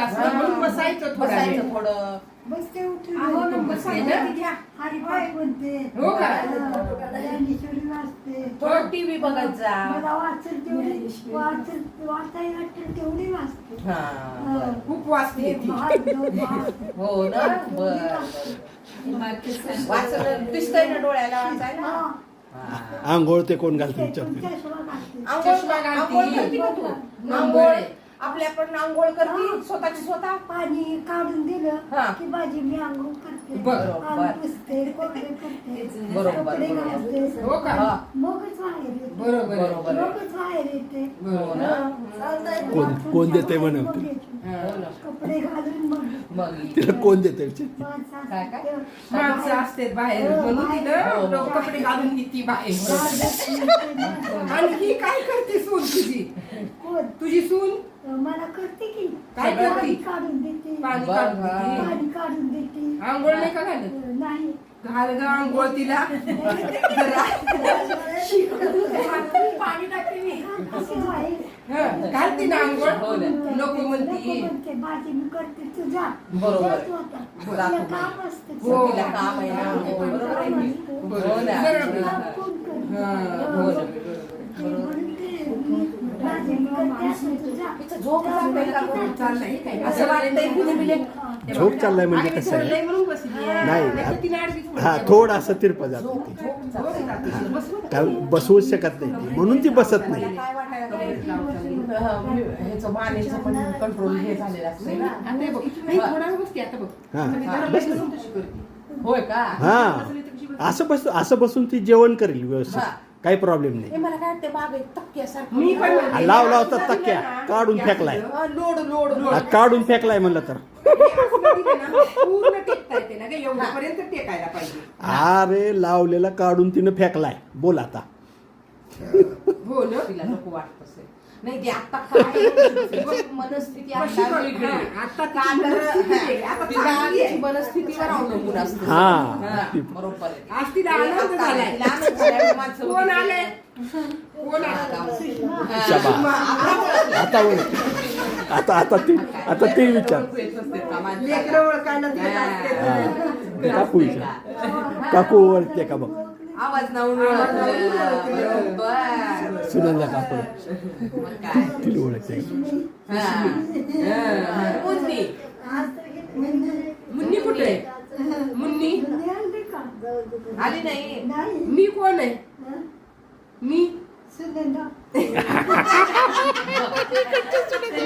असतं म्हणून बसायचं थोडं थोडं बसते उठून हरिपाठ म्हणते. हो का? ज्ञानेश्वरी वाचते. थोडं टीव्ही बघत जा. मला वाचन तेवढी वाचायला वाटतं तेवढी वाचते. खूप वाचते ती. हो ना बर वाचन दिसतंय ना डोळ्याला वाचायला. आंघोळ ते कोण घालते आंघोळ आपल्याकडनं आंघोळ करते स्वतःची स्वतः. पाणी काढून दिलं की माझी मी आंघोळ करते. बरोबर. पुसते कपडे करते. बरोबर. कपडे घालते. हो का? मगच बाहेर येते. बरोबर. मगच बाहेर येते. हो ना. कोण देते म्हणा मग येते. कपडे घालून मग तिला कोण देते काय काय माणसं असते बाहेर म्हणून तिनं कपडे घालून ती बाहेर. आणि ही काय करते सून तुझी? तुझी सून मला करते की काय करते? पाणी काढून देते. पाणी काढून देते. पाणी काढून देते. आंघोळ नाही का घालत? नाही घाल ग आंघोळ तिला. पाणी टाकते मी. असं आहे. घालते ना आंघोळ. नको म्हणती. म्हणते माझी मी करते तुझा. बरोबर. जातो आता. तुला काम असते. हो. तिला काम आहे ना. बरोबर आहे की? हो ना. तुला कोण करते? हो ना. म्हणून ते माझी मी करते असं तुझा. तिचं झोप लागते का गं? चाललंय काय? असं वाटतंय की बिले झोप चाललाय म्हणजे आणि कसं आहे थोडलंय म्हणून बसली. नाही. नाहीतर तिने आडवीच हा पडली. थोडं असं तिरपा जातो ती. बसवून काय बसवूच शकत नाही ती. म्हणून ती बसत नाही. काय वाटायला ह्याचं मानेचं पण कंट्रोल हे झालेलं असते ना. आता हे बघ. नाही, थोडा वेळ बसते आता बघ. हा. म्हणजे जरा बसली. बसून तशी करते. होय का? हा असं बसून ती जेवण करेल व्यवस्थित. हा. काही प्रॉब्लेम नाही. हे मला काय वाटतं मागे तक्क्यासारखं. मी पण म्हणते, लाव तर तक्क्या काढून फेकलाय. लोड हा, काढून फेकलाय म्हणलं तर पूर्ण टेकता येते ना ग, एवढ्यापर्यंत टेकायला पाहिजे. अरे लावलेला काढून तिनं फेकलाय. बोल आता. हो ना. तिला नको वाटत असेल. नाही ते आता काय मनस्थिती आता वेगळी. आता का तर आता तिच्या मनस्थितीवर अवलंबून असते. हा. बरोबर आहे. आज तिला आनंद झालाय. तिला आनंद झाल्यावर माणसं कोण आले? कोण आले? शाबा. आता बोल. आता ते विचार. लेकरं ओळखायला तिला असते. हा. काकू विचार. काकू ओळखते का बघ. आवाज नावून बरोबर. सुनंदा काकू तिला ओळखते. मुन्नी मुन्नी कुठे आहे? मुन्नी आली नाही. मी कोण आहे? मी सुनंदा.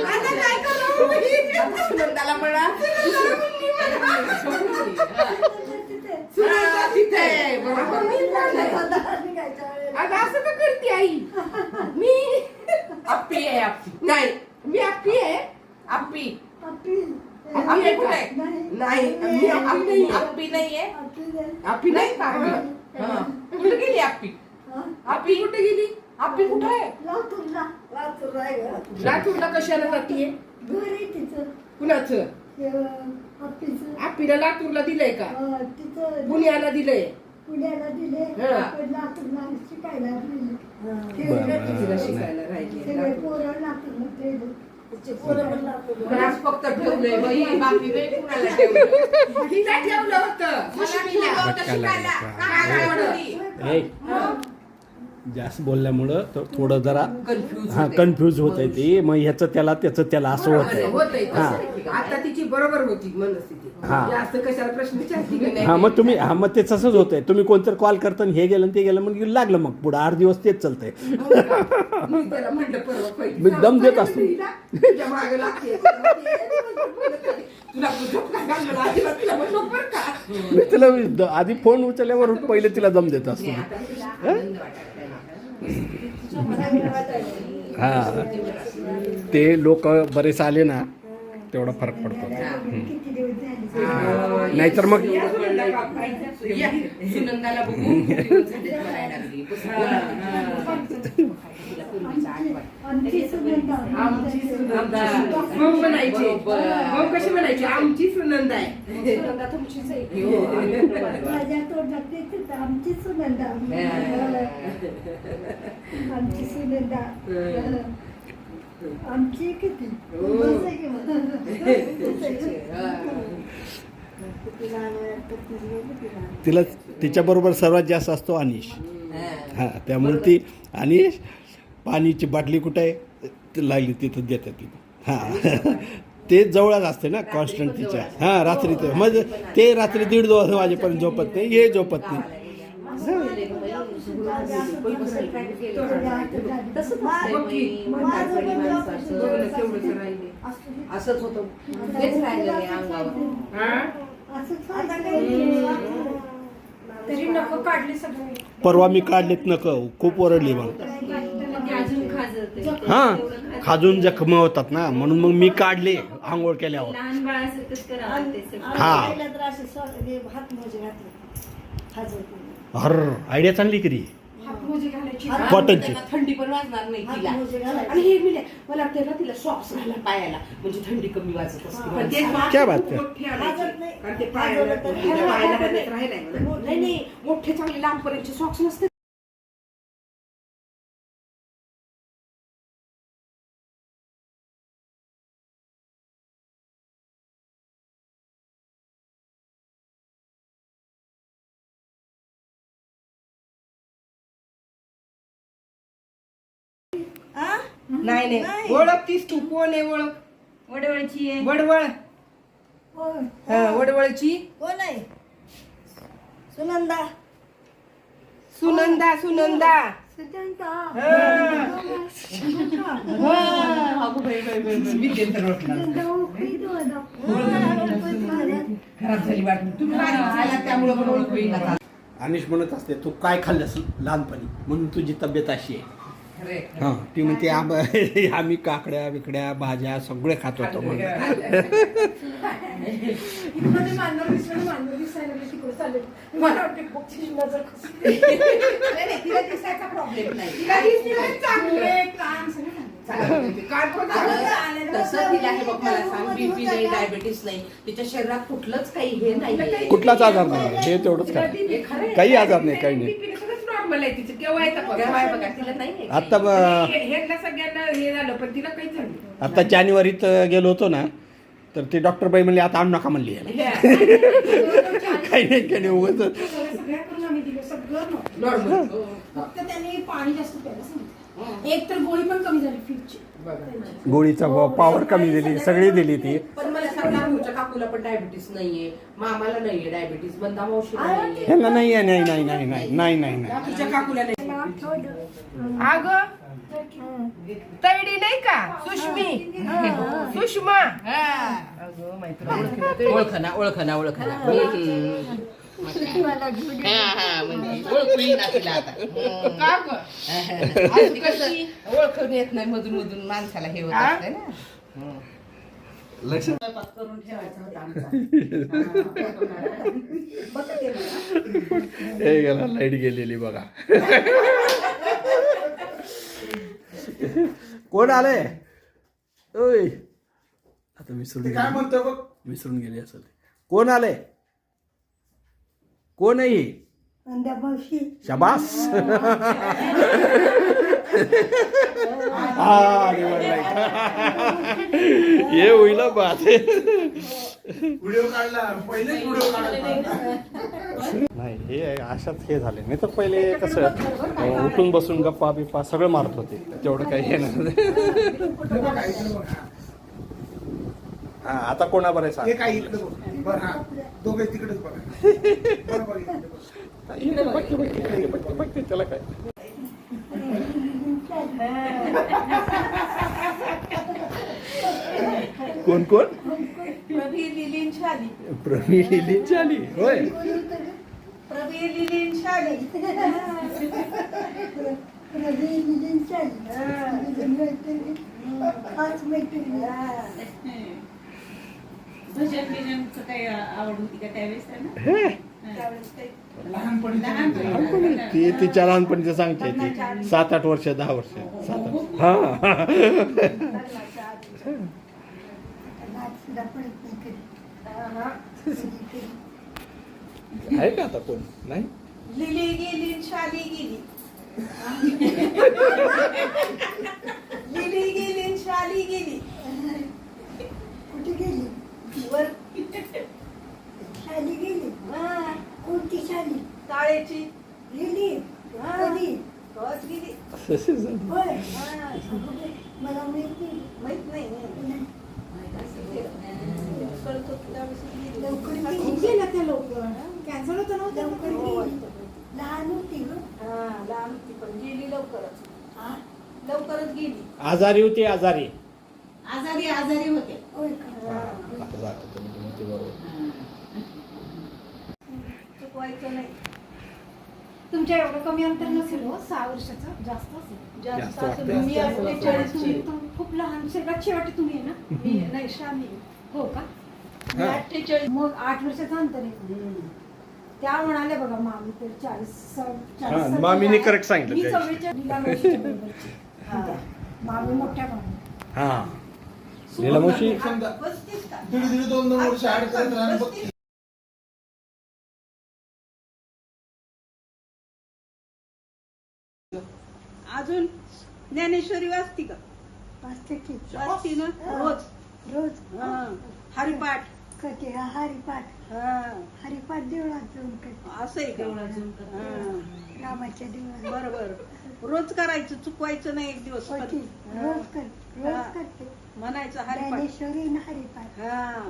आता काय करू? सुनंदाला म्हणा. सुनंदा तिथे आहे. बरोबर. मी कोण आहे? अगं असं का करते आई? मी आप्पी आहे आप्पी. नाही, मी आप्पी आहे. आप्पी आपली आप्पी कुठे आहे? नाही, मी आप्पी नाही. आप्पी नाहीये. आप्पी नाही का? हा. कुठे गेली आप्पी? आप्पी कुठे गेली? आप्पी कुठे आहे? लातूरला कशाला जातीये? घर आहे तिचं. कुणाचं? आपलीचं. आप्पीला लातूरला दिलंय का? तिचं पुण्याला दिलंय. पुण्याला दिले. हा. पण लातूरला शिकायला दिले. तिला शिकायला राहिली. सगळे पोरं लातूरला ठेवले. घरात फक्त ठेवलंय बाई, बाकी नाही कुणाला ठेवलं. तिला ठेवलं होतं. मला ठेवलं होतं शिकायला. काय आवडती? ए, जास्त बोलल्यामुळं थोडं जरा कन्फ्यूज हा कन्फ्यूज होत आहे ती. मग ह्याचं त्याला असं होत होतंय हा. तसं. आता तिची बरोबर होती मनस्थिती. हा. जास्त कशाला प्रश्न विचारती का नाही? हा मग तुम्ही मग ते तसंच होतंय. तुम्ही कोणतरी कॉल करता आणि हे गेलं आणि ते गेलं मग लागलं. मग पुढे 8 दिवस तेच चालतंय. मी त्याला म्हणलं परवा पहिली. मी दम देत असतो. तुझ्या मागे लागते. तुला झोप का घालवला? आजीला तिला म्हणलो बरं का? मी तिला आधी फोन उचलल्यावर पहिले तिला दम देत असतो. नाही, आता तिला आनंद वाटायला लागला. हा ते लोक बरेच आले ना तेवढा फरक पडतो. किती दिवस झाले. नाहीतर मग या, सुनंदाला बघून खूप दिवस झाले म्हणायला लागली. तिला पूर्वीचं आठवण. आमची सुनंदा. आमची सुनंदा. मग म्हणायचे. मग कशी म्हणायची? आमची सुनंदा आहे. सुनंदा तुमचीच आहे की? माझ्या तोंडात येते तर आमची सुनंदा. आमची सुनंदा. आमची किती हो. बस आहे की मग. हा. किती लहान वयात तर ती गेली ती लहान. तिला तिच्याबरोबर सर्वात जास्त असतो अनिश. हा. हा त्यामुळे ती अनिश पाणीची बाटली कुठे आहे ती लागली तिथं देतात तिथं. हा ते जवळच असते ना कॉन्स्टंट तिच्या. हा रात्री ते म्हणजे ते रात्री 1:30-2 वाजेपर्यंत झोपत नाही, हे झोपत नाही. असंच होतं तेच राहिलं नाही अंगावर. हा? असंच आता काही तरी नको काढली सगळी. परवा मी काढलेत नक खूप ओरडली मग. अजून खाजवते. हा खाजून जखम होतात ना म्हणून मग मी काढले आंघोळ केल्यावर. लहान बाळासारखंच करावं लागते सगळं. हा. आईला तर असे हात मोजे घातले खाजवते. हर आयडिया चांगली करी हातमोजे घालायची. कॉटनची. त्यांना थंडी पण वाजणार नाही तिला. हात मोजे घालायचे. आणि हे मिळाले मला वाटतं ना तिला सॉक्स घाला पायाला म्हणजे थंडी कमी वाजत असते. पण ते क्या बात आहे. मोठी आणायची. वाजत नाही. कारण ते पायाला वाजवलं तर पायाला हातात राहिलाय म्हणून. नाही नाही मोठे चांगले लांबपर्यंतचे सॉक्स नसते. आ? नाही नाही ओळखतीस तू कोण आहे ओळख? वडवळची आहे. वडवळ. होय. हा, वडवळची कोण आहे सुनंदा सुनंदा. सुनंदा. सुचंता विद्येंद्र रोटला. खराब झाली वाटली. तुम्ही बारीक झाला त्यामुळे पण ओळखू येईना. अनिश म्हणत असते तू काय खाल्लंस लहानपणी म्हणून तुझी तब्येत अशी आहे. खरे. हा ती म्हणते आम्ही काकड्या बिकड्या भाज्या सगळे खात होतो म्हणून. मानव दिसायला तिकडे चालेल. मला वाटते खूप नजर खचली. नाही, नाही, तिला दिसायचा प्रॉब्लेम नाही. तिला दिसते चांगले कान सगळं चांगलं. कान पण चांगलं. तसं तिला हे बघ मला सांग बीपी नाही डायबिटीस नाही तिच्या शरीरात कुठलंच काही हे नाही. कुठलाच आजार नाही हे तेवढंच काय हे खरं आहे. काही आजार नाही काही नाही. बीपी सगळंच नॉर्मल आहे तिचं. केव्हा येतं बघा. तेव्हा हे बघा तिला नाही आता हेला सगळ्यांना हे झालं पण तिला काही झालं नाही. आता जानेवारीत गेलो होतो ना तर ते डॉक्टर बाई म्हणले आता आणू नका म्हणली याला. काही नाही काही नाही उगाच. सगळ्या करून आम्ही दिलं सगळं नॉर्मल. फक्त त्यांनी पाणी जास्त प्यायला सांगितलं. एक तर गोळी पण कमी झाली फीटची. गोळीचा पॉवर कमी दिली सगळी दिली ती. पण मला सांगा तुमच्या काकूला पण डायबिटीस नाहीये मामाला नाहीये डायबिटीस बंदा मावशीला नाहीये. ह्यांना नाही आहे नाही नाही नाही नाही नाही नाही नाही. तिच्या काकूला नाही. अगं तैडी नाही का सुष्मी सुषमा. अगं मैत्रीण ओळखना म्हणजे ओळखू येईना तिला आता. का गं? आधी कसं ओळखून येत नाही मधून मधून माणसाला हे होत असते ना. स्वयंपाक करून ठेवायचा होता आमचा. हे गेला लाईट गेलेली बघा. कोण आले ओय आता विसरून गेले असेल. कोण आले कोण आहे ही? अंधाभावशी शाबास. ये होईल बात. व्हिडिओ काढला पहिलेच व्हिडिओ काढला. नाही हे अशाच हे झाले नाही तर पहिले कसं उठून बसून गप्पा बिप्पा सगळं मारत होते तेवढं काही हे नाही. हा आता कोणा बरं हे काय इकडे बघ. बरं हा दोघे तिकडेच बघा. बरोबर इकडे बघ. बघते त्याला काय. कोण कोण प्रवीण लिलीन शाली प्रवीण चाली होय. प्रवीण लिलीन शाली प्रवीण लिलीन शाली खास मैत्रिणी. भजन बिजनचं काही आवड होती का त्यावेळेस त्यांना? हे लहानपणी ती तिच्या लहानपणीचं सांगते ती 7-8 वर्ष 10 वर्ष 7-8. हा आहे का आता कोण नाही. लिली गेली शाली गेली. लिली गेली आणि शाली गेली कुठे गेली वर शाली गेली हा, कोणती शाली काळेची गेली हा. कधी बस गेली होय हा, मला माहिती माहित नाही कळत होतं त्यावेळेस गेली. लवकर गेली. गेली. गेल्या त्या लवकर कॅन्सल होतं नव्हतं लवकर हो, गेली. लहान होती ग हा लहान होती पण गेली लवकरच हा लवकरच गेली आजारी होती आजारी आजारी होते. होय का चुकवायचं नाही तुमच्या एवढं कमी अंतर नसेल हो 6 वर्षाचं जास्त असेल जास्त वाटतं. असं मी 48 ची. तुम्ही खूप लहान सगळ्यात शेवटी तुम्ही आहे ना मी नाही शामी हो का मी 48 मग 8 वर्षाचं अंतर आहे त्या म्हणाले बघा मामी तर 40 मामीने correct सांगितलं मी त्या 44 लीला मावशीच्या बरोबरची. त्या. मामी मोठ्या मामी हा लीला मावशी 35 का? दीड दीड 2 वर्ष ऍड करत राहणं बघ. अजून ज्ञानेश्वरी वाचती का वाचते की वाचती ना रोज रोज हा. हरिपाठ करते हरिपाठ हा. हरिपाठ देवळात जाऊन करते असं आहे का हा. रामाच्या देवळात बरोबर रोज करायचं चुकवायचं नाही एक दिवस पण. होती. हा. रोज करते रोज हा. करते म्हणायचं हरिपाठ ज्ञानेश्वरी आणि हरिपाठ हा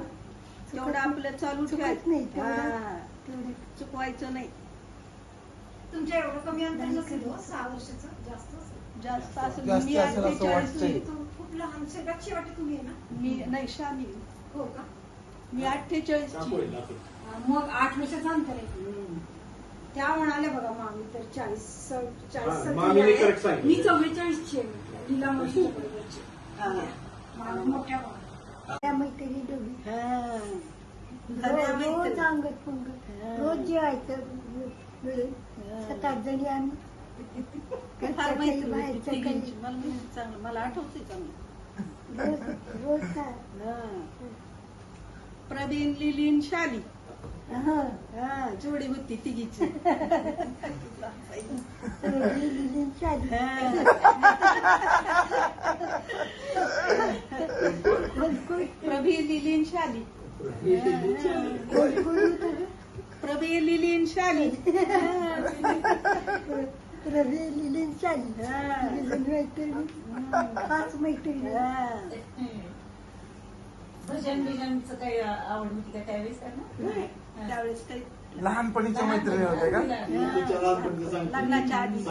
तेवढं आपलं चालू चुकत ठेवायचं नाही तेवढं हा. तेवढं चुकवायचं नाही तुमच्या एवढं कमी अंतर नसेल हो 6 वर्षाचं जास्त असेल जास्त असं जास्त मी असेल असं 48 वाटतंय. तुम्ही खूप लहान सगळ्यात शेवटी तुम्ही आहे ना मी नाही शामी हो का मी 48 ची मग 8 वर्षाचं अंतर आहे त्या म्हणाले बघा मामी तर 40 मामीने correct सांगितलं. मी 44 ची आहे लीला मावशीच्या बरोबरची हा. मामी मोठ्या मामी त्या मैत्रिणी दोघी हा. खऱ्या रोज मैत्रिणी. अंगत पंगत हा. रोज जेवायचं मिळून 7-8 जणी आम्ही फार घरच्या माहिती काही होती बाहेरच्या तिघींची. काही मला माहिती चांगलं मला आठवते चांगलं रोज रोज काय हा. प्रवीण लिलीन शाली हा हा जोडी होती तिघीची सगळी लिहिली शाली प्रभी लिलीन शाली कोण कोण होतं ग? प्रभी लिलीन शाली रवी लिहिली शाली हा. लिहिली मैत्रिणी 5 मैत्रिणी भजन बिजनचं काही आवड होती का त्यावेळेस त्यांना? त्यावेळेस काही लहानपणीच्या मैत्रिणी होत्या का लग्नाच्या आधी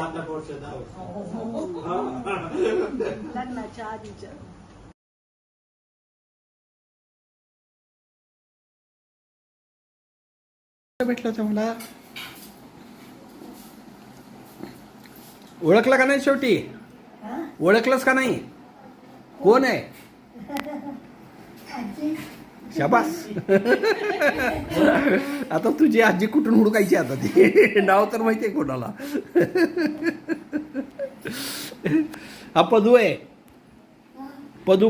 लग्नाच्या आधीच्या भेटलं होतं मला ओळखलं का नाही शेवटी ओळखलंस का नाही कोण आहे आजी शाबास आता तुझी आजी कुठून हुडकायची आता ती नाव तर माहितीये कोणाला हा पदू आहे पदू